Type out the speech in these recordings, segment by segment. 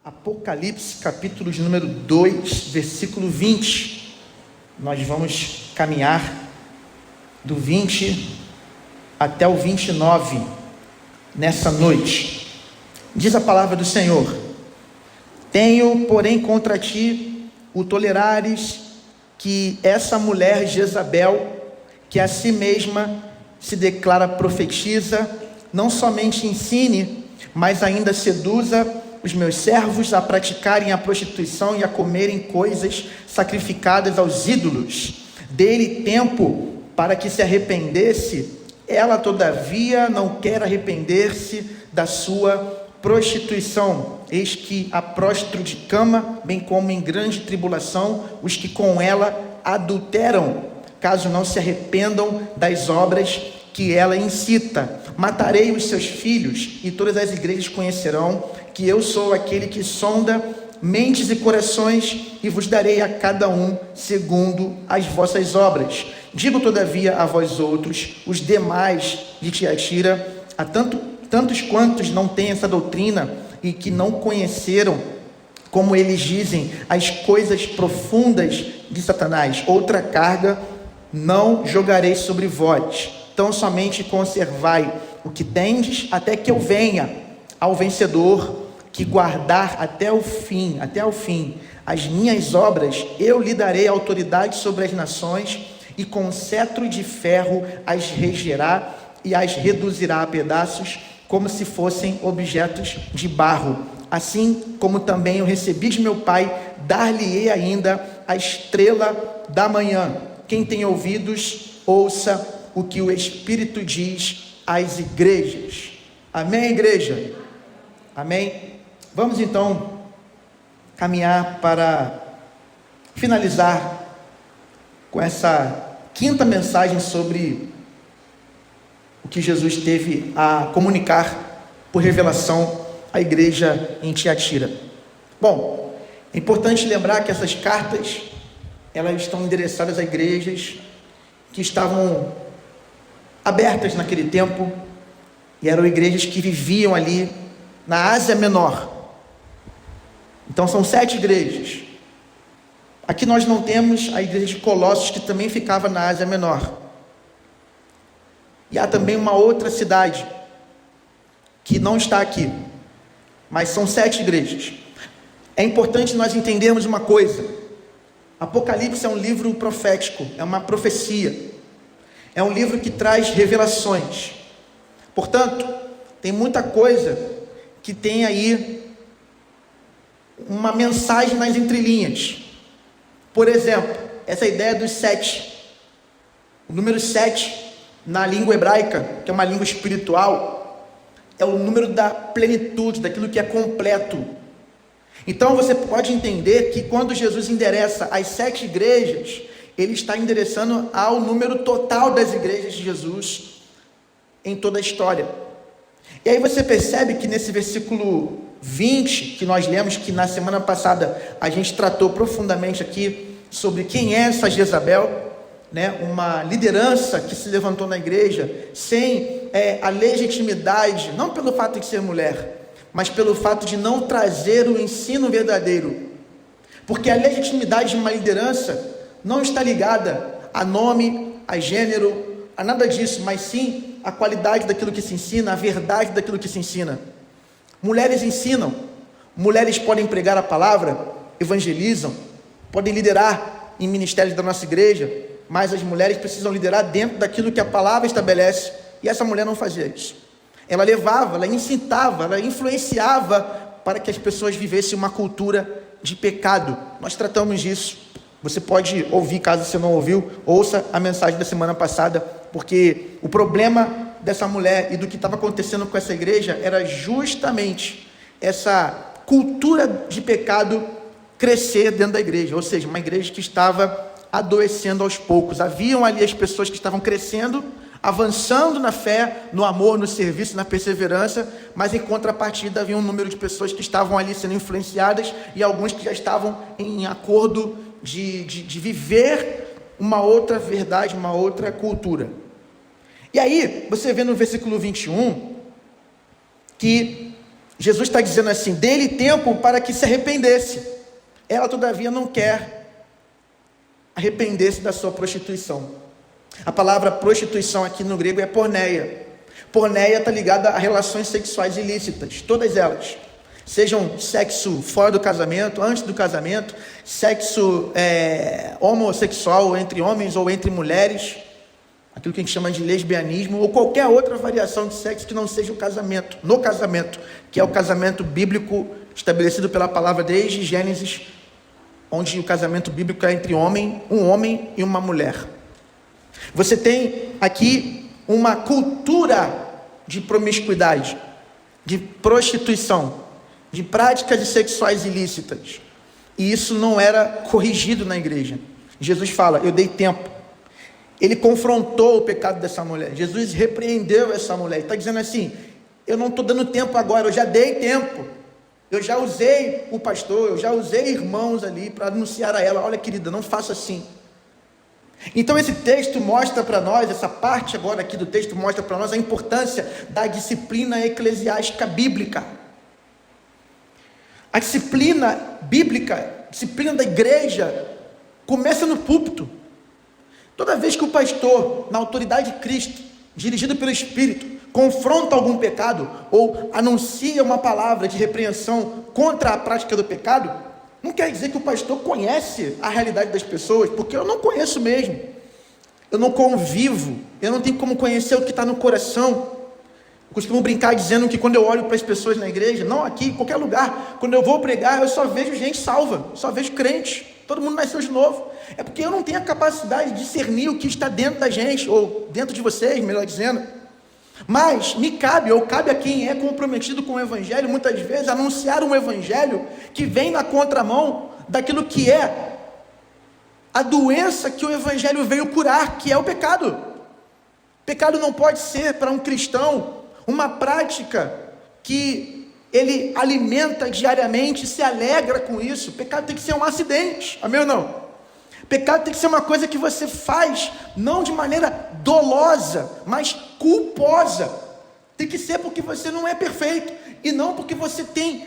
Apocalipse, capítulo de número 2, versículo 20. Nós vamos caminhar do 20 até o 29 nessa noite. Diz a palavra do Senhor: tenho, porém, contra ti o tolerares que essa mulher Jezabel, que a si mesma se declara profetisa, não somente ensine, mas ainda seduza os meus servos a praticarem a prostituição e a comerem coisas sacrificadas aos ídolos. Dê-lhe tempo para que se arrependesse. Ela, todavia, não quer arrepender-se da sua prostituição. Eis que a prostro de cama, bem como em grande tribulação, os que com ela adulteram, caso não se arrependam das obras que ela incita. Matarei os seus filhos, e todas as igrejas conhecerão que eu sou aquele que sonda mentes e corações, e vos darei a cada um segundo as vossas obras. Digo, todavia, a vós outros, os demais de Tiatira, a tantos quantos não têm essa doutrina e que não conheceram, como eles dizem, as coisas profundas de Satanás, outra carga não jogarei sobre vós. Então somente conservai o que tendes, até que eu venha. Ao vencedor que guardar até o fim as minhas obras, eu lhe darei autoridade sobre as nações, e com cetro de ferro as regerá e as reduzirá a pedaços, como se fossem objetos de barro. Assim como também eu recebi de meu Pai, dar-lhe-ei ainda a estrela da manhã. Quem tem ouvidos, ouça o que o Espírito diz às igrejas. Amém, igreja? Amém? Vamos então caminhar para finalizar com essa quinta mensagem sobre o que Jesus teve a comunicar por revelação à igreja em Tiatira. Bom, é importante lembrar que essas cartas, elas estão endereçadas a igrejas que estavam abertas naquele tempo, e eram igrejas que viviam ali na Ásia Menor. Então são 7 igrejas. Aqui nós não temos a igreja de Colossos, que também ficava na Ásia Menor. E há também uma outra cidade que não está aqui, mas são 7 igrejas. É importante nós entendermos uma coisa: Apocalipse é um livro profético, é uma profecia, é um livro que traz revelações. Portanto, tem muita coisa que tem aí uma mensagem nas entrelinhas. Por exemplo, essa ideia dos 7. O número 7, na língua hebraica, que é uma língua espiritual, é o número da plenitude, daquilo que é completo. Então você pode entender que quando Jesus endereça as 7 igrejas, ele está endereçando ao número total das igrejas de Jesus em toda a história. E aí você percebe que nesse versículo 20, que nós lemos, que na semana passada a gente tratou profundamente aqui sobre quem é essa Jezabel, né? Uma liderança que se levantou na igreja sem a legitimidade, não pelo fato de ser mulher, mas pelo fato de não trazer o ensino verdadeiro. Porque a legitimidade de uma liderança não está ligada a nome, a gênero, a nada disso, mas sim a qualidade daquilo que se ensina, a verdade daquilo que se ensina. Mulheres ensinam, mulheres podem pregar a palavra, evangelizam, podem liderar em ministérios da nossa igreja, mas as mulheres precisam liderar dentro daquilo que a palavra estabelece, e essa mulher não fazia isso. Ela levava, ela incitava, ela influenciava para que as pessoas vivessem uma cultura de pecado. Nós tratamos disso. Você pode ouvir, caso você não ouviu, ouça a mensagem da semana passada, porque o problema dessa mulher e do que estava acontecendo com essa igreja era justamente essa cultura de pecado crescer dentro da igreja, ou seja, uma igreja que estava adoecendo aos poucos. Haviam ali as pessoas que estavam crescendo, avançando na fé, no amor, no serviço, na perseverança, mas em contrapartida havia um número de pessoas que estavam ali sendo influenciadas, e alguns que já estavam em acordo de viver uma outra verdade, uma outra cultura. E aí, você vê no versículo 21, que Jesus está dizendo assim: dê-lhe tempo para que se arrependesse. Ela, todavia, não quer arrepender-se da sua prostituição. A palavra prostituição aqui no grego é porneia. Porneia está ligada a relações sexuais ilícitas, todas elas. Sejam sexo fora do casamento, antes do casamento, sexo homossexual entre homens ou entre mulheres, aquilo que a gente chama de lesbianismo, ou qualquer outra variação de sexo que não seja o casamento, no casamento, que é o casamento bíblico estabelecido pela palavra desde Gênesis, onde o casamento bíblico é entre um homem e uma mulher. Você tem aqui uma cultura de promiscuidade, de prostituição, de práticas sexuais ilícitas, e isso não era corrigido na igreja. Jesus fala: eu dei tempo. Ele confrontou o pecado dessa mulher. Jesus repreendeu essa mulher. Ele está dizendo assim: eu não estou dando tempo agora, eu já dei tempo. Eu já usei o pastor, eu já usei irmãos ali para anunciar a ela: olha, querida, não faça assim. Então esse texto mostra para nós, essa parte agora aqui do texto mostra para nós a importância da disciplina eclesiástica bíblica. A disciplina bíblica, a disciplina da igreja, começa no púlpito. Toda vez que o pastor, na autoridade de Cristo, dirigido pelo Espírito, confronta algum pecado, ou anuncia uma palavra de repreensão contra a prática do pecado, não quer dizer que o pastor conhece a realidade das pessoas, porque eu não conheço mesmo. Eu não convivo, eu não tenho como conhecer o que está no coração. Eu costumo brincar dizendo que quando eu olho para as pessoas na igreja, não aqui, em qualquer lugar, quando eu vou pregar, eu só vejo gente salva, só vejo crente, todo mundo nasceu de novo. É porque eu não tenho a capacidade de discernir o que está dentro da gente, ou dentro de vocês, melhor dizendo. Mas me cabe, ou cabe a quem é comprometido com o evangelho, muitas vezes, anunciar um evangelho que vem na contramão daquilo que é a doença que o evangelho veio curar, que é o pecado. Pecado não pode ser para um cristão uma prática que ele alimenta diariamente, se alegra com isso. Pecado tem que ser um acidente, amém ou não? Pecado tem que ser uma coisa que você faz, não de maneira dolosa, mas culposa. Tem que ser porque você não é perfeito, e não porque você tem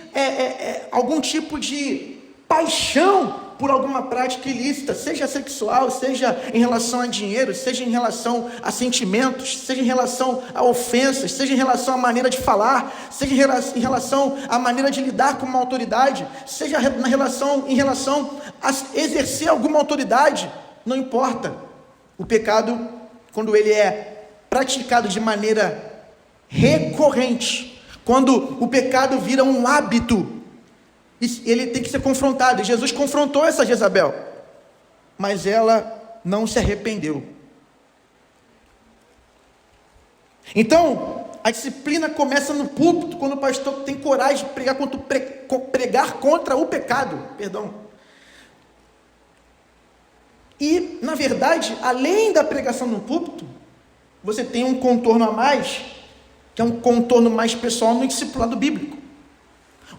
algum tipo de paixão por alguma prática ilícita, seja sexual, seja em relação a dinheiro, seja em relação a sentimentos, seja em relação a ofensas, seja em relação à maneira de falar, seja em relação à maneira de lidar com uma autoridade, seja em relação a exercer alguma autoridade, não importa. O pecado, quando ele é praticado de maneira recorrente, quando o pecado vira um hábito, ele tem que ser confrontado. E Jesus confrontou essa Jezabel, mas ela não se arrependeu. Então, a disciplina começa no púlpito, quando o pastor tem coragem de pregar contra o pecado. E, na verdade, além da pregação no púlpito, você tem um contorno a mais, que é um contorno mais pessoal no discipulado bíblico.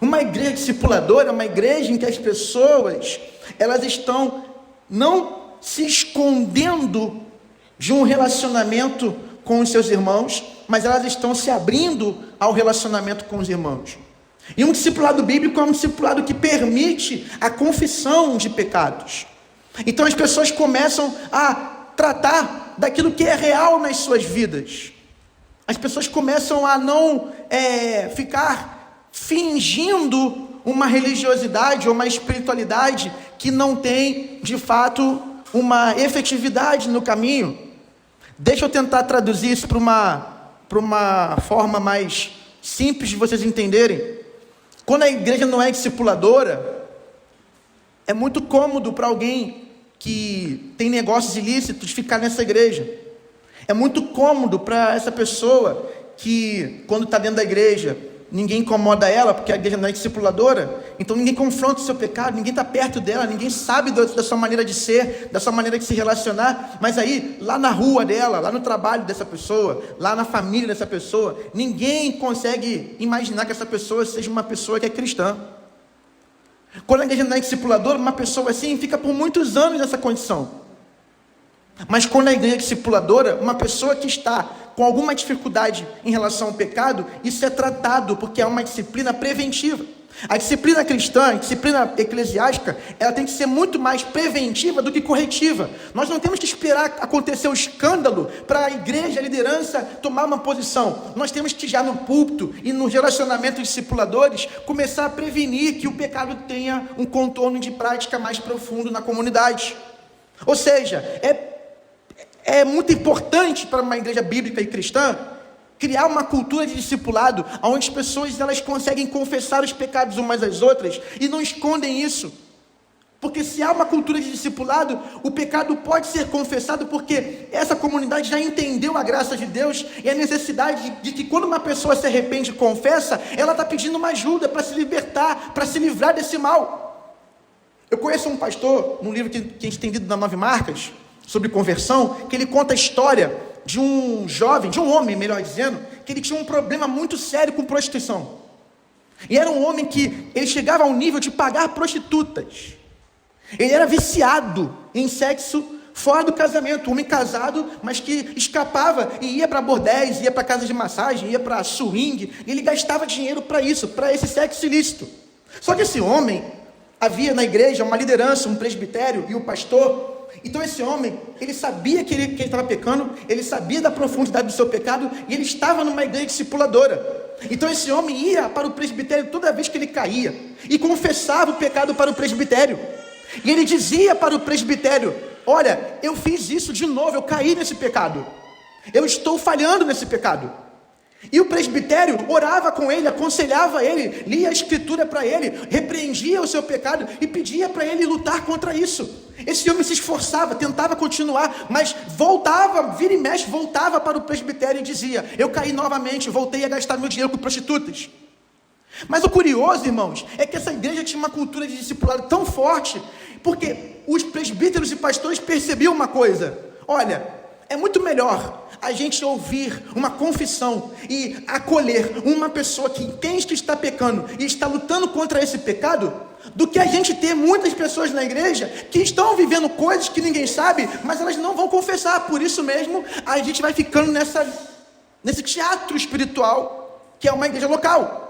Uma igreja discipuladora é uma igreja em que as pessoas, elas estão não se escondendo de um relacionamento com os seus irmãos, mas elas estão se abrindo ao relacionamento com os irmãos. E um discipulado bíblico é um discipulado que permite a confissão de pecados. Então as pessoas começam a tratar daquilo que é real nas suas vidas. As pessoas começam a não ficar fingindo uma religiosidade ou uma espiritualidade que não tem, de fato, uma efetividade no caminho. Deixa eu tentar traduzir isso para uma forma mais simples de vocês entenderem. Quando a igreja não é discipuladora, é muito cômodo para alguém que tem negócios ilícitos ficar nessa igreja. É muito cômodo para essa pessoa que, quando está dentro da igreja, ninguém incomoda ela, porque a igreja não é discipuladora, então ninguém confronta o seu pecado, ninguém está perto dela, ninguém sabe da sua maneira de ser, da sua maneira de se relacionar, mas aí, lá na rua dela, lá no trabalho dessa pessoa, lá na família dessa pessoa, ninguém consegue imaginar que essa pessoa seja uma pessoa que é cristã. Quando a igreja não é discipuladora, uma pessoa assim fica por muitos anos nessa condição. Mas quando a igreja é discipuladora, uma pessoa que está com alguma dificuldade em relação ao pecado, isso é tratado, porque é uma disciplina preventiva. A disciplina cristã, a disciplina eclesiástica, ela tem que ser muito mais preventiva do que corretiva. Nós não temos que esperar acontecer o escândalo para a igreja, a liderança, tomar uma posição. Nós temos que já no púlpito e no relacionamento de discipuladores, começar a prevenir que o pecado tenha um contorno de prática mais profundo na comunidade. Ou seja, é muito importante para uma igreja bíblica e cristã criar uma cultura de discipulado, onde as pessoas elas conseguem confessar os pecados umas às outras e não escondem isso. Porque se há uma cultura de discipulado, o pecado pode ser confessado, porque essa comunidade já entendeu a graça de Deus e a necessidade de que quando uma pessoa se arrepende e confessa, ela está pedindo uma ajuda para se libertar, para se livrar desse mal. Eu conheço um pastor, num livro que a gente tem lido na 9 Marcas, sobre conversão, que ele conta a história de um jovem, de um homem, melhor dizendo, que ele tinha um problema muito sério com prostituição. E era um homem que ele chegava ao nível de pagar prostitutas. Ele era viciado em sexo fora do casamento, um homem casado, mas que escapava e ia para bordéis, ia para casa de massagem, ia para swing, e ele gastava dinheiro para isso, para esse sexo ilícito. Só que esse homem, havia na igreja uma liderança, um presbitério e um pastor. Então esse homem, ele sabia que ele estava pecando, ele sabia da profundidade do seu pecado, e ele estava numa igreja discipuladora. Então esse homem ia para o presbitério toda vez que ele caía, e confessava o pecado para o presbitério. E ele dizia para o presbitério: olha, eu fiz isso de novo, eu caí nesse pecado, eu estou falhando nesse pecado. E o presbitério orava com ele, aconselhava ele, lia a escritura para ele, repreendia o seu pecado e pedia para ele lutar contra isso. Esse homem se esforçava, tentava continuar, mas voltava, vira e mexe, voltava para o presbitério e dizia: eu caí novamente, voltei a gastar meu dinheiro com prostitutas. Mas o curioso, irmãos, é que essa igreja tinha uma cultura de discipulado tão forte, porque os presbíteros e pastores percebiam uma coisa: olha, é muito melhor a gente ouvir uma confissão e acolher uma pessoa que entende que está pecando e está lutando contra esse pecado, do que a gente ter muitas pessoas na igreja que estão vivendo coisas que ninguém sabe, mas elas não vão confessar. Por isso mesmo, a gente vai ficando nesse teatro espiritual que é uma igreja local.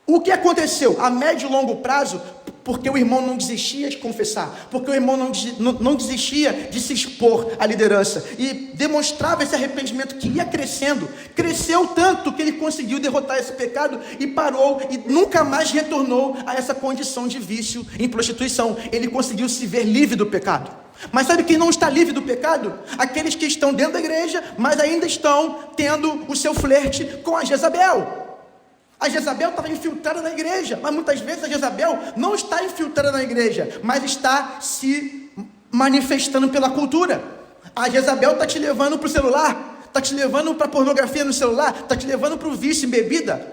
O que aconteceu a médio e longo prazo? Porque o irmão não desistia de confessar, porque o irmão não desistia de se expor à liderança, e demonstrava esse arrependimento que ia crescendo, cresceu tanto que ele conseguiu derrotar esse pecado e parou, e nunca mais retornou a essa condição de vício em prostituição. Ele conseguiu se ver livre do pecado. Mas sabe quem não está livre do pecado? Aqueles que estão dentro da igreja, mas ainda estão tendo o seu flerte com a Jezabel. A Jezabel estava infiltrada na igreja, mas muitas vezes a Jezabel não está infiltrada na igreja, mas está se manifestando pela cultura. A Jezabel está te levando para o celular, está te levando para a pornografia no celular, está te levando para o vício em bebida,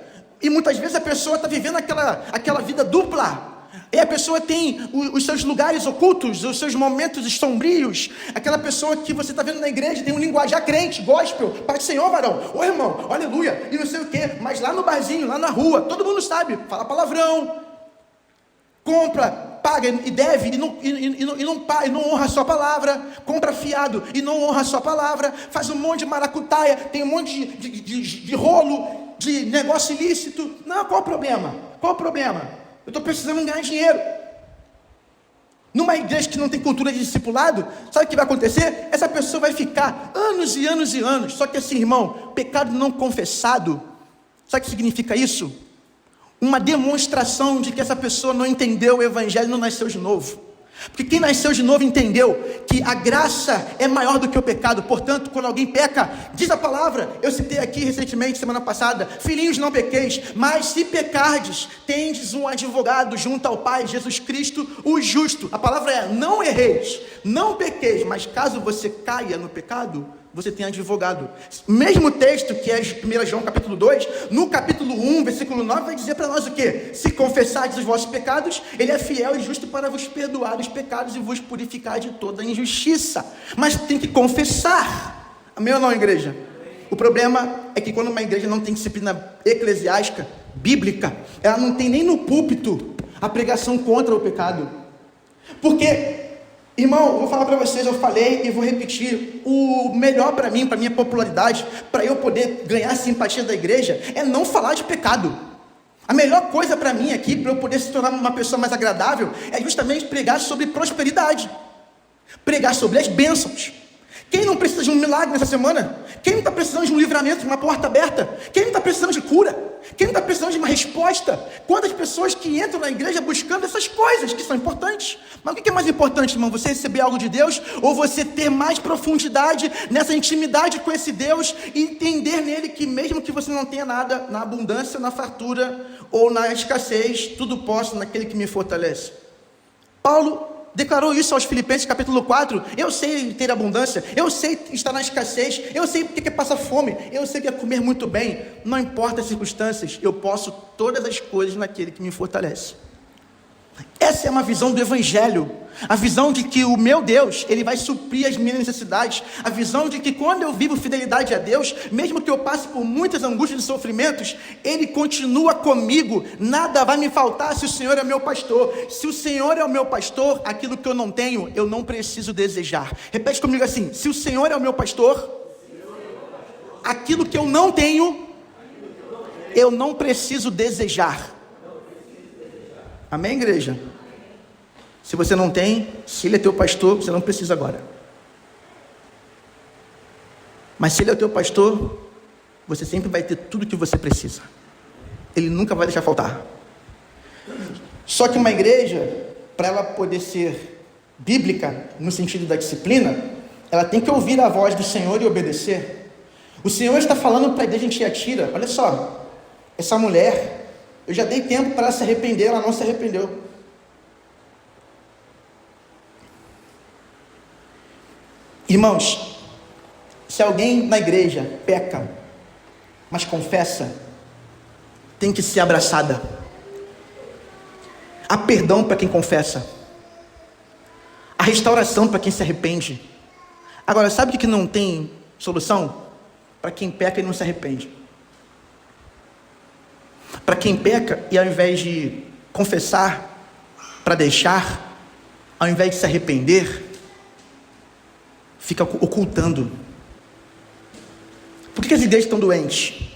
e muitas vezes a pessoa está vivendo aquela vida dupla. E a pessoa tem os seus lugares ocultos, os seus momentos sombrios. Aquela pessoa que você está vendo na igreja tem um linguajar crente, gospel, Pai do Senhor, varão, ô irmão, aleluia, e não sei o que, mas lá no barzinho, lá na rua, todo mundo sabe, fala palavrão, compra, paga e deve, e não honra a sua palavra, compra fiado e não honra a sua palavra, faz um monte de maracutaia, tem um monte de rolo, de negócio ilícito. Não, qual o problema? Qual o problema? Eu estou precisando ganhar dinheiro. Numa igreja que não tem cultura de discipulado, sabe o que vai acontecer? Essa pessoa vai ficar anos e anos e anos. Só que assim, irmão, pecado não confessado, sabe o que significa isso? Uma demonstração de que essa pessoa não entendeu o evangelho, não nasceu de novo. Porque quem nasceu de novo entendeu que a graça é maior do que o pecado. Portanto, quando alguém peca, diz a palavra, eu citei aqui recentemente, semana passada: filhinhos, não pequeis, mas se pecardes, tendes um advogado junto ao Pai, Jesus Cristo, o justo. A palavra é: não erreis, não pequeis, mas caso você caia no pecado, você tem advogado. Mesmo texto que é 1 João capítulo 2, no capítulo 1, versículo 9, vai dizer para nós o quê? Se confessardes os vossos pecados, Ele é fiel e justo para vos perdoar os pecados e vos purificar de toda injustiça. Mas tem que confessar. Amém ou não, igreja? O problema é que quando uma igreja não tem disciplina eclesiástica, bíblica, ela não tem nem no púlpito a pregação contra o pecado. Porque Irmão, eu vou falar para vocês, eu falei e vou repetir, o melhor para mim, para minha popularidade, para eu poder ganhar a simpatia da igreja, é não falar de pecado. A melhor coisa para mim aqui, para eu poder se tornar uma pessoa mais agradável, é justamente pregar sobre prosperidade, pregar sobre as bênçãos. Quem não precisa de um milagre nessa semana? Quem não está precisando de um livramento, de uma porta aberta? Quem não está precisando de cura? Quem não está precisando de uma resposta? Quantas pessoas que entram na igreja buscando essas coisas que são importantes? Mas o que é mais importante, irmão? Você receber algo de Deus ou você ter mais profundidade nessa intimidade com esse Deus e entender nele que mesmo que você não tenha nada, na abundância, na fartura ou na escassez, tudo posso naquele que me fortalece. Paulo declarou isso aos Filipenses capítulo 4, eu sei ter abundância, eu sei estar na escassez, eu sei o que é passar fome, eu sei o que é comer muito bem, não importa as circunstâncias, eu posso todas as coisas naquele que me fortalece. Essa é uma visão do Evangelho, a visão de que o meu Deus, Ele vai suprir as minhas necessidades, a visão de que quando eu vivo fidelidade a Deus, mesmo que eu passe por muitas angústias e sofrimentos, Ele continua comigo, nada vai me faltar se o Senhor é meu pastor. Se o Senhor é o meu pastor, aquilo que eu não tenho, eu não preciso desejar. Repete comigo assim, se o Senhor é o meu pastor, aquilo que eu não tenho, eu não preciso desejar. Amém, igreja? Se você não tem, se Ele é teu pastor, você não precisa agora. Mas se Ele é o teu pastor, você sempre vai ter tudo que você precisa. Ele nunca vai deixar faltar. Só que uma igreja, para ela poder ser bíblica, no sentido da disciplina, ela tem que ouvir a voz do Senhor e obedecer. O Senhor está falando para a igreja em Tiatira, olha só, essa mulher, eu já dei tempo para ela se arrepender, ela não se arrependeu. Irmãos, se alguém na igreja peca, mas confessa, tem que ser abraçada. Há perdão para quem confessa, há restauração para quem se arrepende. Agora, sabe o que não tem solução? Para quem peca e não se arrepende. Para quem peca e ao invés de confessar, para deixar, ao invés de se arrepender, fica ocultando. Por que as igrejas estão doentes?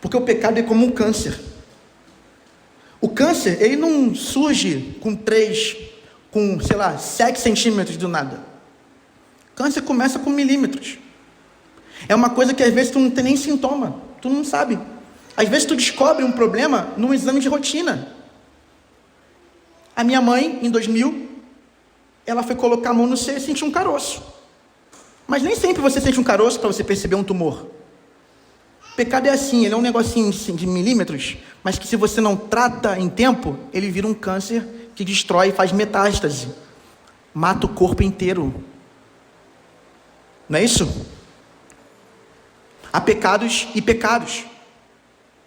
Porque o pecado é como um câncer. O câncer, ele não surge com 7 centímetros do nada. O câncer começa com milímetros. É uma coisa que às vezes tu não tem nem sintoma, tu não sabe. Às vezes tu descobre um problema num exame de rotina. A minha mãe, em 2000, ela foi colocar a mão no seio e sentiu um caroço. Mas nem sempre você sente um caroço para você perceber um tumor. O pecado é assim, ele é um negocinho de milímetros, mas que se você não trata em tempo, ele vira um câncer que destrói, faz metástase, mata o corpo inteiro. Não é isso? Há pecados e pecados,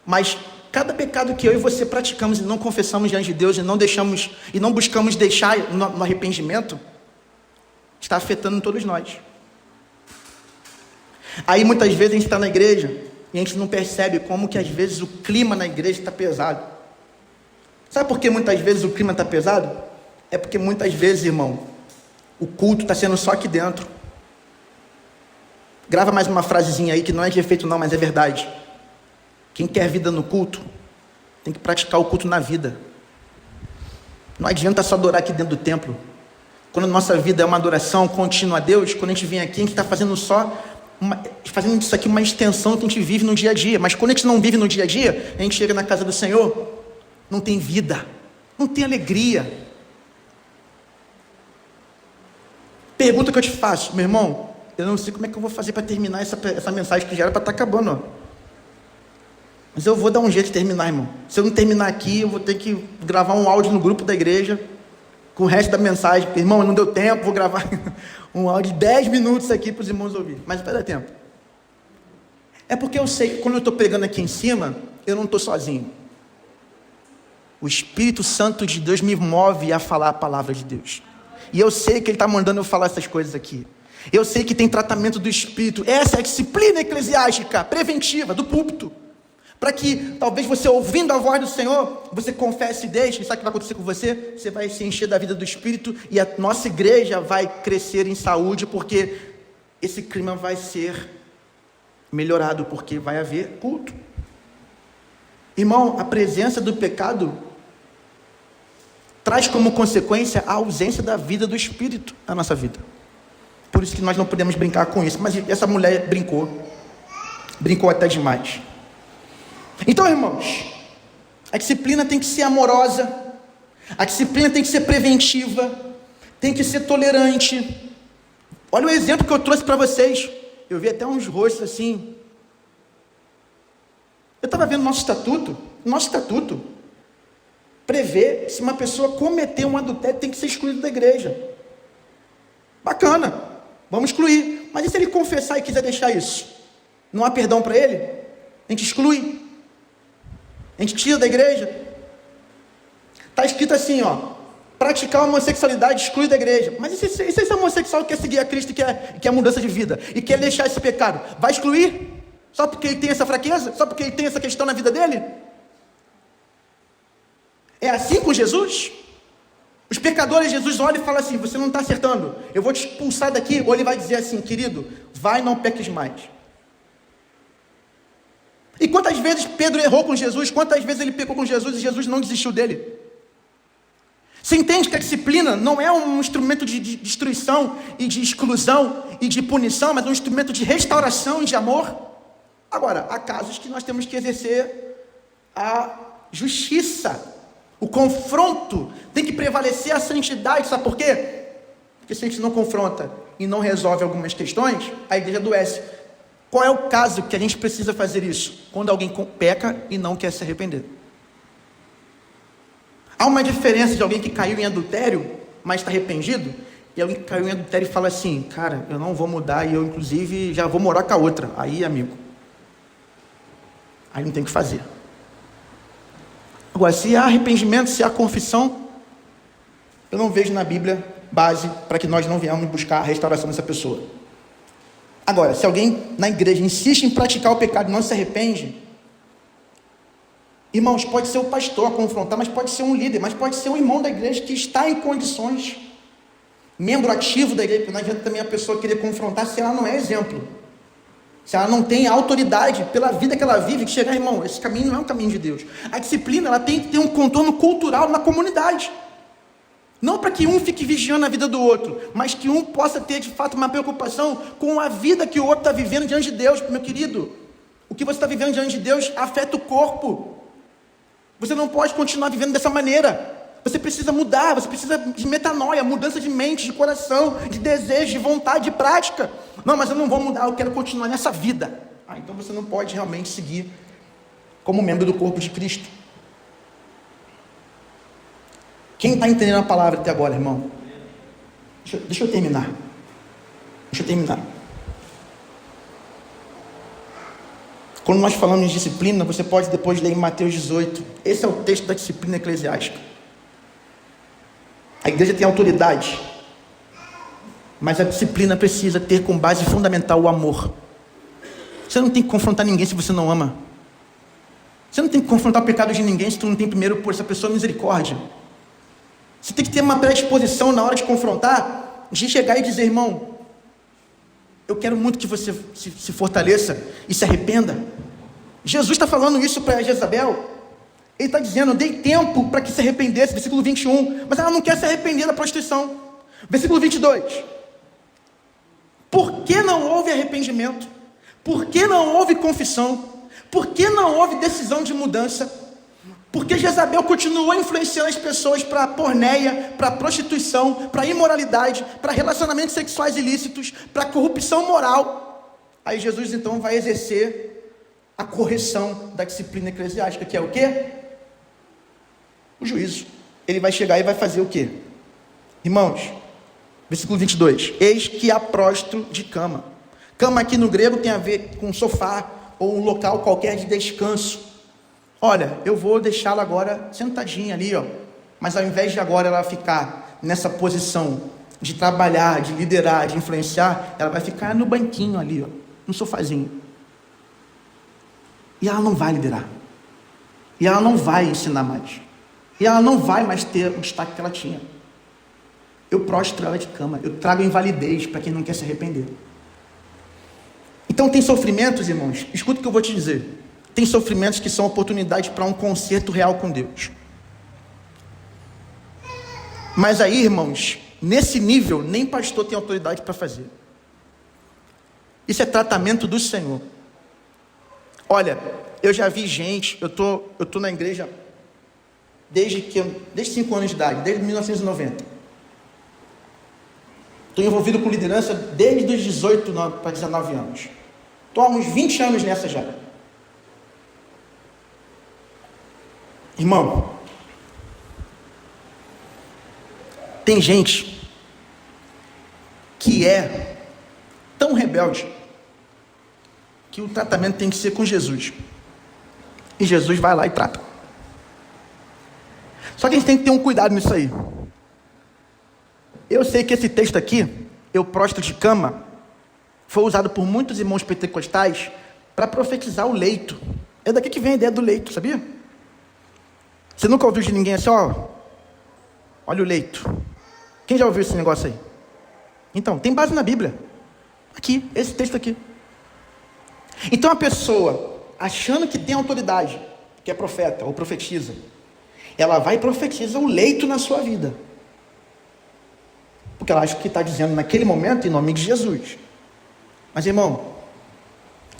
mas cada pecado que eu e você praticamos e não confessamos diante de Deus e não deixamos e não buscamos deixar no arrependimento, está afetando todos nós. Aí muitas vezes a gente está na igreja e a gente não percebe como que às vezes o clima na igreja está pesado. Sabe por que muitas vezes o clima está pesado? É porque muitas vezes, irmão, o culto está sendo só aqui dentro. Grava mais uma frasezinha aí que não é de efeito não, mas é verdade. Quem quer vida no culto, tem que praticar o culto na vida. Não adianta só adorar aqui dentro do templo. Quando a nossa vida é uma adoração contínua a Deus, quando a gente vem aqui, a gente está fazendo fazendo isso aqui uma extensão que a gente vive no dia a dia. Mas quando a gente não vive no dia a dia, a gente chega na casa do Senhor, não tem vida, não tem alegria. Pergunta que eu te faço, meu irmão, eu não sei como é que eu vou fazer para terminar essa mensagem que já era para estar acabando, ó. Mas eu vou dar um jeito de terminar, irmão. Se eu não terminar aqui, eu vou ter que gravar um áudio no grupo da igreja com o resto da mensagem. Irmão, não deu tempo, vou gravar um áudio de 10 minutos aqui para os irmãos ouvirem. Mas vai dar tempo. É porque eu sei que quando eu estou pregando aqui em cima, eu não estou sozinho. O Espírito Santo de Deus me move a falar a palavra de Deus. E eu sei que Ele está mandando eu falar essas coisas aqui. Eu sei que tem tratamento do Espírito. Essa é a disciplina eclesiástica preventiva do púlpito. para que talvez você, ouvindo a voz do Senhor, você confesse e deixe. E sabe o que vai acontecer com você? Você vai se encher da vida do Espírito e a nossa igreja vai crescer em saúde, porque esse clima vai ser melhorado, porque vai haver culto. Irmão, a presença do pecado traz como consequência a ausência da vida do Espírito na nossa vida. Por isso que nós não podemos brincar com isso. Mas essa mulher brincou até demais. Então, irmãos, a disciplina tem que ser amorosa, a disciplina tem que ser preventiva, tem que ser tolerante. Olha o exemplo que eu trouxe para vocês. Eu vi até uns rostos assim. Eu estava vendo nosso estatuto prevê, se uma pessoa cometer um adultério, tem que ser excluído da igreja. Bacana, vamos excluir. Mas e se ele confessar e quiser deixar isso? Não há perdão para ele? A gente exclui. A gente tira da igreja. Está escrito assim, praticar a homossexualidade exclui da igreja. Mas e se esse homossexual quer seguir a Cristo e quer mudança de vida? E quer deixar esse pecado? Vai excluir? Só porque ele tem essa fraqueza? Só porque ele tem essa questão na vida dele? É assim com Jesus? Os pecadores, Jesus olha e fala assim: você não está acertando, eu vou te expulsar daqui. Ou ele vai dizer assim: querido, vai, não peques mais. E quantas vezes Pedro errou com Jesus? Quantas vezes ele pecou com Jesus e Jesus não desistiu dele? Você entende que a disciplina não é um instrumento de destruição e de exclusão e de punição, mas um instrumento de restauração e de amor? Agora, há casos que nós temos que exercer a justiça. O confronto tem que prevalecer a santidade. Sabe por quê? Porque se a gente não confronta e não resolve algumas questões, a igreja adoece. Qual é o caso que a gente precisa fazer isso? Quando alguém peca e não quer se arrepender. Há uma diferença de alguém que caiu em adultério, mas está arrependido, e alguém que caiu em adultério e fala assim: cara, eu não vou mudar e eu inclusive já vou morar com a outra. Aí, amigo, aí não tem o que fazer. Agora, se há arrependimento, se há confissão, eu não vejo na Bíblia base para que nós não venhamos buscar a restauração dessa pessoa. Agora, se alguém na igreja insiste em praticar o pecado e não se arrepende, irmãos, pode ser o pastor a confrontar, mas pode ser um líder, mas pode ser um irmão da igreja que está em condições, membro ativo da igreja, porque não adianta também a pessoa querer confrontar se ela não é exemplo, se ela não tem autoridade pela vida que ela vive, que chegar, irmão, esse caminho não é um caminho de Deus. A disciplina, ela tem que ter um contorno cultural na comunidade, não para que um fique vigiando a vida do outro, mas que um possa ter de fato uma preocupação com a vida que o outro está vivendo diante de Deus. Meu querido, o que você está vivendo diante de Deus afeta o corpo. Você não pode continuar vivendo dessa maneira. Você precisa mudar, você precisa de metanoia, mudança de mente, de coração, de desejo, de vontade, de prática. Não, mas eu não vou mudar, eu quero continuar nessa vida. Então você não pode realmente seguir como membro do corpo de Cristo. Quem está entendendo a palavra até agora, irmão? Deixa eu terminar. Quando nós falamos de disciplina, você pode depois ler em Mateus 18. Esse é o texto da disciplina eclesiástica. A igreja tem autoridade, mas a disciplina precisa ter como base fundamental o amor. Você não tem que confrontar ninguém se você não ama. Você não tem que confrontar o pecado de ninguém se tu não tem primeiro por essa pessoa misericórdia. Você tem que ter uma predisposição na hora de confrontar, de chegar e dizer: irmão, eu quero muito que você se fortaleça e se arrependa. Jesus está falando isso para Jezabel. Ele está dizendo: eu dei tempo para que se arrependesse, versículo 21, mas ela não quer se arrepender da prostituição. Versículo 22. Por que não houve arrependimento? Por que não houve confissão? Por que não houve decisão de mudança? Porque Jezabel continuou influenciando as pessoas para a porneia, para a prostituição, para a imoralidade, para relacionamentos sexuais ilícitos, para a corrupção moral. Aí Jesus então vai exercer a correção da disciplina eclesiástica, que é o quê? O juízo. Ele vai chegar e vai fazer o quê? Irmãos, versículo 22. Eis que há próstro de cama. Cama aqui no grego tem a ver com sofá ou um local qualquer de descanso. Olha, eu vou deixá-la agora sentadinha ali, mas ao invés de agora ela ficar nessa posição de trabalhar, de liderar, de influenciar, ela vai ficar no banquinho ali, no sofazinho. E ela não vai liderar. E ela não vai ensinar mais. E ela não vai mais ter o destaque que ela tinha. Eu prostro ela de cama. Eu trago invalidez para quem não quer se arrepender. Então tem sofrimentos, irmãos. Escuta o que eu vou te dizer. Tem sofrimentos que são oportunidade para um concerto real com Deus. Mas aí, irmãos, nesse nível, nem pastor tem autoridade para fazer. Isso é tratamento do Senhor. Olha, eu já vi gente, eu tô na igreja desde 5 anos de idade, desde 1990. Estou envolvido com liderança desde os 18 para 19 anos. Estou há uns 20 anos nessa já. Irmão, tem gente que é tão rebelde que o tratamento tem que ser com Jesus. E Jesus vai lá e trata. Só que a gente tem que ter um cuidado nisso aí. Eu sei que esse texto aqui, eu prostro de cama, foi usado por muitos irmãos pentecostais para profetizar o leito. É daqui que vem a ideia do leito, sabia? Você nunca ouviu de ninguém assim, ó, olha o leito. Quem já ouviu esse negócio aí? Então, tem base na Bíblia. Aqui, esse texto aqui. Então a pessoa, achando que tem autoridade, que é profeta ou profetiza, ela vai e profetiza o leito na sua vida. Porque ela acha que está dizendo naquele momento em nome de Jesus. Mas irmão,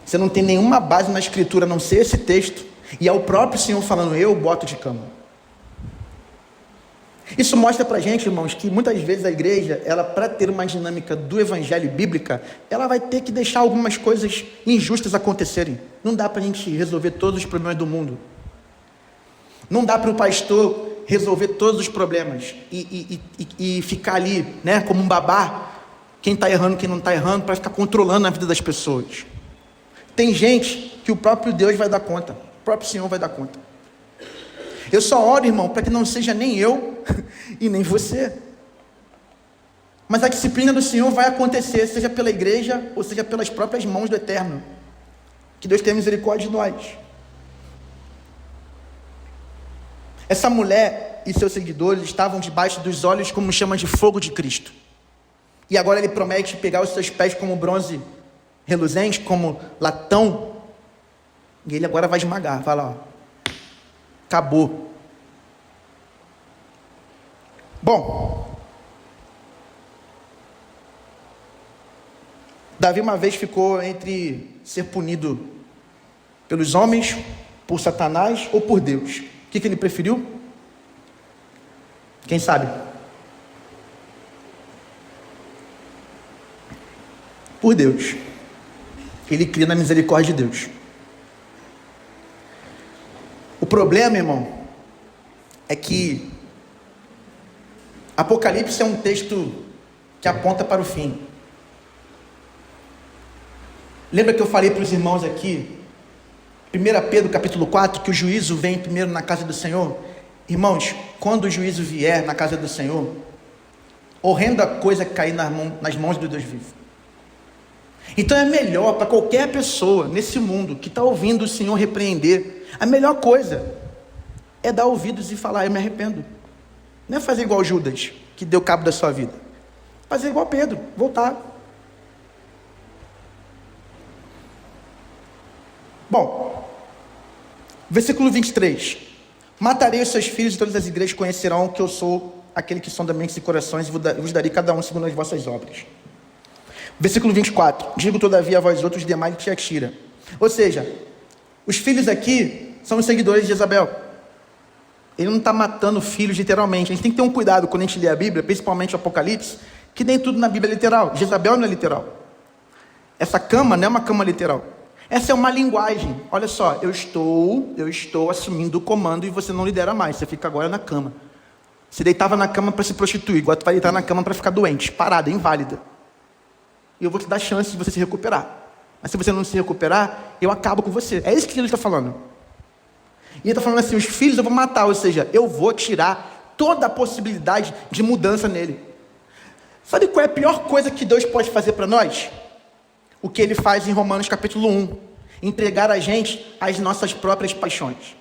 você não tem nenhuma base na escritura a não ser esse texto, e é o próprio Senhor falando, eu boto de cama. Isso mostra pra gente, irmãos, que muitas vezes a igreja, ela, para ter uma dinâmica do evangelho bíblica, ela vai ter que deixar algumas coisas injustas acontecerem. Não dá pra gente resolver todos os problemas do mundo. Não dá para o pastor resolver todos os problemas e ficar ali, né, como um babá, quem está errando, quem não está errando, para ficar controlando a vida das pessoas. Tem gente que o próprio Deus vai dar conta, o próprio Senhor vai dar conta. Eu só oro, irmão, para que não seja nem eu e nem você. Mas a disciplina do Senhor vai acontecer, seja pela igreja ou seja pelas próprias mãos do Eterno. Que Deus tenha misericórdia de nós. Essa mulher e seus seguidores estavam debaixo dos olhos como chama de fogo de Cristo. E agora ele promete pegar os seus pés como bronze reluzente, como latão. E ele agora vai esmagar, vai lá, ó. Acabou. Bom, Davi uma vez ficou entre ser punido pelos homens, por Satanás ou por Deus. O que ele preferiu? Quem sabe? Por Deus. Ele cria na misericórdia de Deus. O problema, irmão, é que Apocalipse é um texto que aponta para o fim. Lembra que eu falei para os irmãos aqui, 1 Pedro capítulo 4, que o juízo vem primeiro na casa do Senhor? Irmãos, quando o juízo vier na casa do Senhor, horrenda coisa cair nas mãos do Deus vivo. Então é melhor para qualquer pessoa nesse mundo que está ouvindo o Senhor repreender, a melhor coisa é dar ouvidos e falar, eu me arrependo. Não é fazer igual Judas, que deu cabo da sua vida. Fazer igual Pedro, voltar. Bom, versículo 23. Matarei os seus filhos e todas as igrejas conhecerão que eu sou aquele que sonda mentes e corações e vos darei cada um segundo as vossas obras. Versículo 24. Digo todavia a vós outros demais de Tiatira. Ou seja, os filhos aqui são os seguidores de Jezabel. Ele não está matando filhos literalmente. A gente tem que ter um cuidado quando a gente lê a Bíblia, principalmente o Apocalipse, que nem tudo na Bíblia é literal. Jezabel não é literal. Essa cama não é uma cama literal. Essa é uma linguagem. Olha só, eu estou assumindo o comando e você não lidera mais. Você fica agora na cama. Você deitava na cama para se prostituir, agora tu vai deitar na cama para ficar doente, parada, inválida. E eu vou te dar chance de você se recuperar. Mas se você não se recuperar, eu acabo com você. É isso que ele está falando. E ele está falando assim, os filhos eu vou matar, ou seja, eu vou tirar toda a possibilidade de mudança nele. Sabe qual é a pior coisa que Deus pode fazer para nós? O que ele faz em Romanos capítulo 1. entregar a gente às nossas próprias paixões.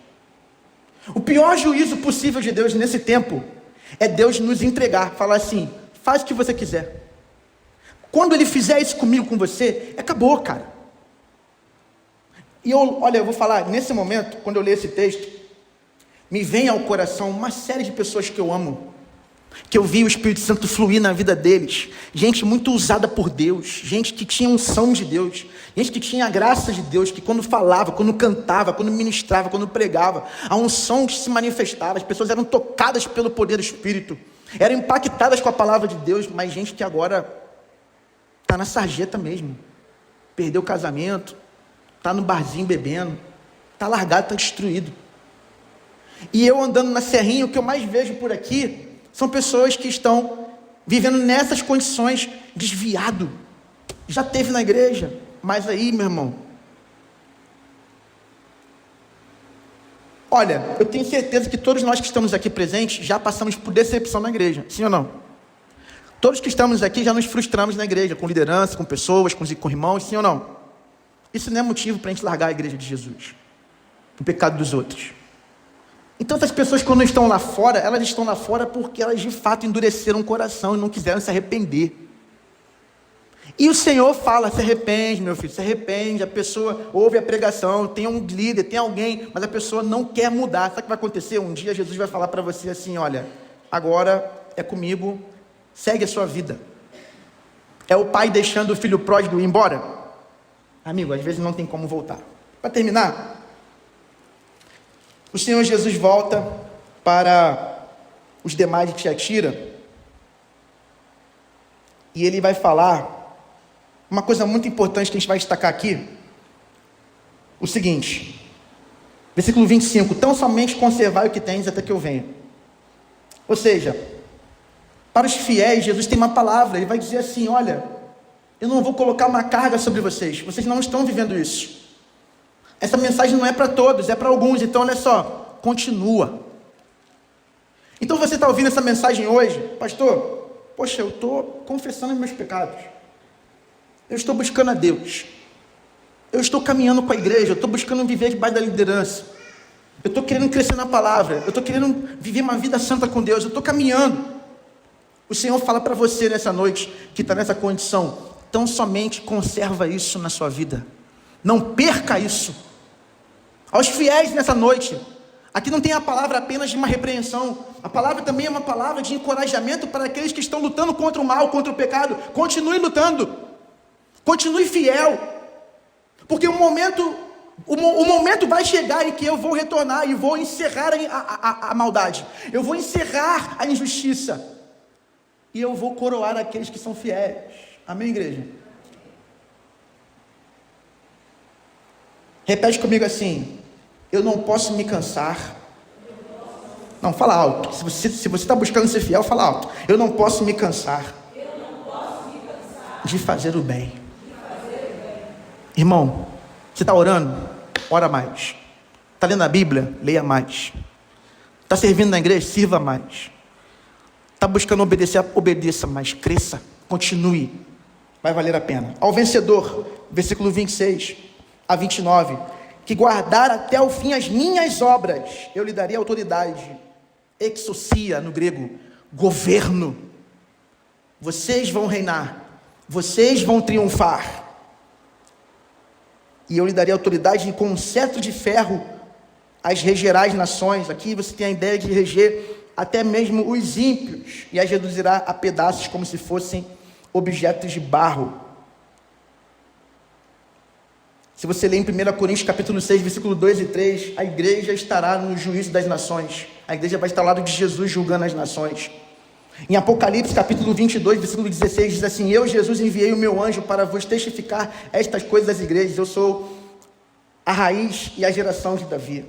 O pior juízo possível de Deus nesse tempo é Deus nos entregar, falar assim: faz o que você quiser. Quando Ele fizer isso comigo, com você, acabou, cara. E eu vou falar, nesse momento, quando eu leio esse texto, me vem ao coração uma série de pessoas que eu amo, que eu vi o Espírito Santo fluir na vida deles, gente muito usada por Deus, gente que tinha unção de Deus, gente que tinha a graça de Deus, que quando falava, quando cantava, quando ministrava, quando pregava, a unção se manifestava, as pessoas eram tocadas pelo poder do Espírito, eram impactadas com a palavra de Deus, mas gente que agora está na sarjeta mesmo, perdeu o casamento, está no barzinho bebendo, está largado, está destruído. E eu andando na serrinha, o que eu mais vejo por aqui são pessoas que estão vivendo nessas condições, desviado. Já teve na igreja, mas aí, meu irmão, olha, eu tenho certeza que todos nós que estamos aqui presentes já passamos por decepção na igreja, sim ou não? Todos que estamos aqui já nos frustramos na igreja, com liderança, com pessoas, com irmãos, sim ou não? Isso não é motivo para a gente largar a igreja de Jesus, o pecado dos outros. Então essas pessoas, quando estão lá fora, elas estão lá fora porque elas de fato endureceram o coração e não quiseram se arrepender. E o Senhor fala: se arrepende, meu filho, se arrepende. A pessoa ouve a pregação, tem um líder, tem alguém, mas a pessoa não quer mudar. Sabe o que vai acontecer? Um dia Jesus vai falar para você assim: olha, agora é comigo, segue a sua vida. É o pai deixando o filho pródigo ir embora? Amigo, às vezes não tem como voltar. Para terminar, o Senhor Jesus volta para os demais de Tiatira e Ele vai falar uma coisa muito importante que a gente vai destacar aqui, o seguinte, versículo 25: tão somente conservai o que tens até que eu venha. Ou seja, para os fiéis, Jesus tem uma palavra, Ele vai dizer assim: olha, eu não vou colocar uma carga sobre vocês não estão vivendo isso. Essa mensagem não é para todos, é para alguns. Então olha só, continua. Então você está ouvindo essa mensagem hoje: pastor, poxa, eu estou confessando os meus pecados, eu estou buscando a Deus, eu estou caminhando com a igreja, eu estou buscando viver debaixo da liderança, eu estou querendo crescer na palavra, eu estou querendo viver uma vida santa com Deus, eu estou caminhando. O Senhor fala para você nessa noite, que está nessa condição: tão somente conserva isso na sua vida, não perca isso. Aos fiéis nessa noite, aqui não tem a palavra apenas de uma repreensão, a palavra também é uma palavra de encorajamento para aqueles que estão lutando contra o mal, contra o pecado. Continue lutando, continue fiel, porque o momento vai chegar em que eu vou retornar e vou encerrar a maldade, eu vou encerrar a injustiça, e eu vou coroar aqueles que são fiéis. Amém, igreja? Repete comigo assim: eu não posso me cansar. Não, fala alto. Se você está buscando ser fiel, fala alto. Eu não posso me cansar de fazer o bem. Irmão, você está orando? Ora mais. Está lendo a Bíblia? Leia mais. Está servindo na igreja? Sirva mais. Está buscando obedecer? Obedeça mais. Cresça, continue. Vai valer a pena. Ao vencedor, versículo 26 a 29, que guardar até o fim as minhas obras, eu lhe daria autoridade, exousia no grego, governo. Vocês vão reinar, vocês vão triunfar, e eu lhe daria autoridade, e com um cetro de ferro as regerá as nações. Aqui você tem a ideia de reger até mesmo os ímpios, e as reduzirá a pedaços como se fossem objetos de barro. Se você ler em 1 Coríntios capítulo 6, versículo 2 e 3, a igreja estará no juízo das nações. A igreja vai estar ao lado de Jesus julgando as nações. Em Apocalipse capítulo 22, versículo 16, diz assim: eu, Jesus, enviei o meu anjo para vos testificar estas coisas das igrejas. Eu sou a raiz e a geração de Davi,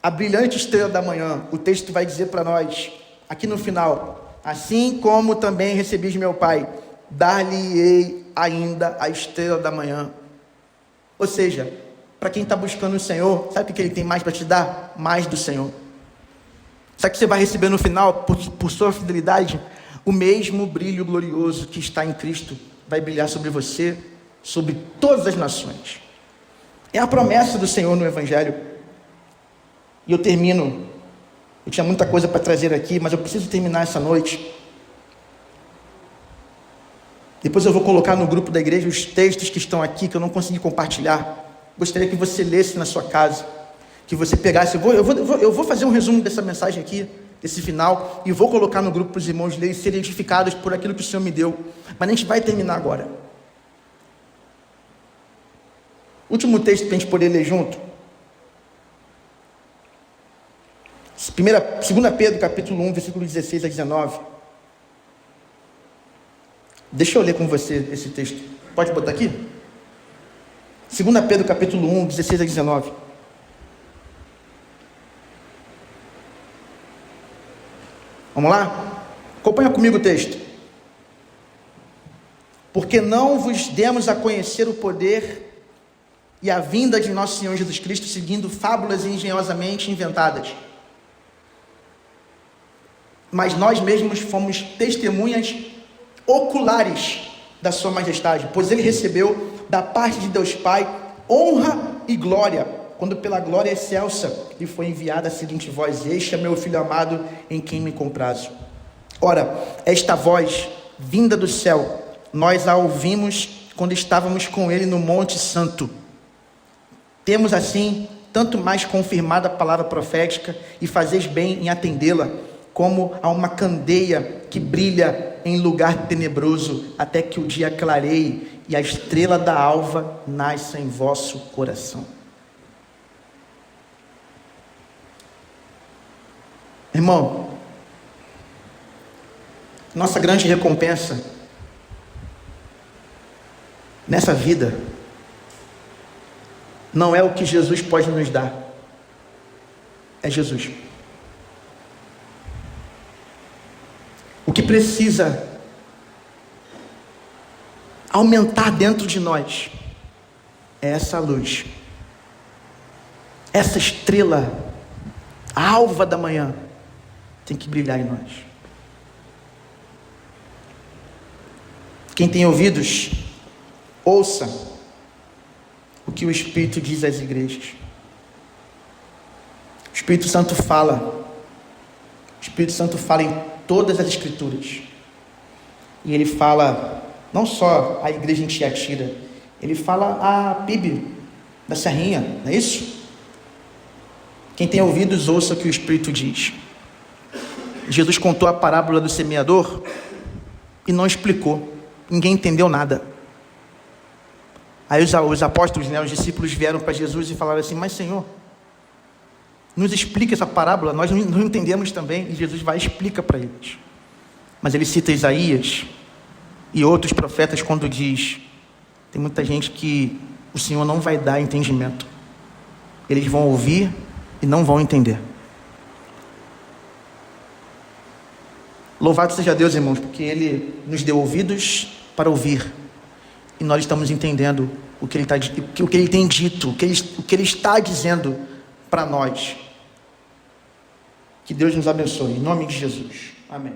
a brilhante estrela da manhã. O texto vai dizer para nós, aqui no final: assim como também recebi de meu Pai, dar-lhe-ei ainda a estrela da manhã. Ou seja, para quem está buscando o Senhor, sabe o que Ele tem mais para te dar? Mais do Senhor. Sabe o que você vai receber no final, por sua fidelidade? O mesmo brilho glorioso que está em Cristo vai brilhar sobre você, sobre todas as nações. É a promessa do Senhor no Evangelho. E eu termino. Eu tinha muita coisa para trazer aqui, mas eu preciso terminar essa noite. Depois eu vou colocar no grupo da igreja os textos que estão aqui, que eu não consegui compartilhar. Gostaria que você lesse na sua casa, que você pegasse. Eu vou fazer um resumo dessa mensagem aqui, desse final, e vou colocar no grupo para os irmãos lerem e serem edificados por aquilo que o Senhor me deu. Mas a gente vai terminar agora. Último texto para a gente poder ler junto. 2 Pedro, capítulo 1, versículo 16 a 19. Deixa eu ler com você esse texto. Pode botar aqui? 2 Pedro, capítulo 1, 16 a 19. Vamos lá? Acompanha comigo o texto. Porque não vos demos a conhecer o poder e a vinda de nosso Senhor Jesus Cristo, seguindo fábulas engenhosamente inventadas. Mas nós mesmos fomos testemunhas oculares da sua majestade, pois ele recebeu da parte de Deus Pai honra e glória, quando pela glória excelsa lhe foi enviada a seguinte voz: este é meu filho amado, em quem me comprazo. Ora, esta voz vinda do céu, nós a ouvimos quando estávamos com ele no Monte Santo. Temos assim tanto mais confirmada a palavra profética, e fazeis bem em atendê-la, como a uma candeia que brilha em lugar tenebroso, até que o dia clareie e a estrela da alva nasça em vosso coração. Irmão, nossa grande recompensa nessa vida não é o que Jesus pode nos dar, é Jesus. O que precisa aumentar dentro de nós é essa luz, essa estrela, a alva da manhã, tem que brilhar em nós. Quem tem ouvidos, ouça o que o Espírito diz às igrejas. O Espírito Santo fala. O Espírito Santo fala em todas as Escrituras. E ele fala não só a igreja em Tiatira, ele fala a PIB da Serrinha, não é isso? Quem tem ouvidos, ouça o que o Espírito diz. Jesus contou a parábola do semeador e não explicou. Ninguém entendeu nada. Aí os apóstolos, os discípulos vieram para Jesus e falaram assim: mas Senhor, nos explica essa parábola, nós não entendemos também. E Jesus vai e explica para eles. Mas ele cita Isaías e outros profetas quando diz: tem muita gente que o Senhor não vai dar entendimento. Eles vão ouvir e não vão entender. Louvado seja Deus, irmãos, porque Ele nos deu ouvidos para ouvir. E nós estamos entendendo o que Ele tem dito, o que Ele está dizendo para nós. Que Deus nos abençoe, em nome de Jesus. Amém.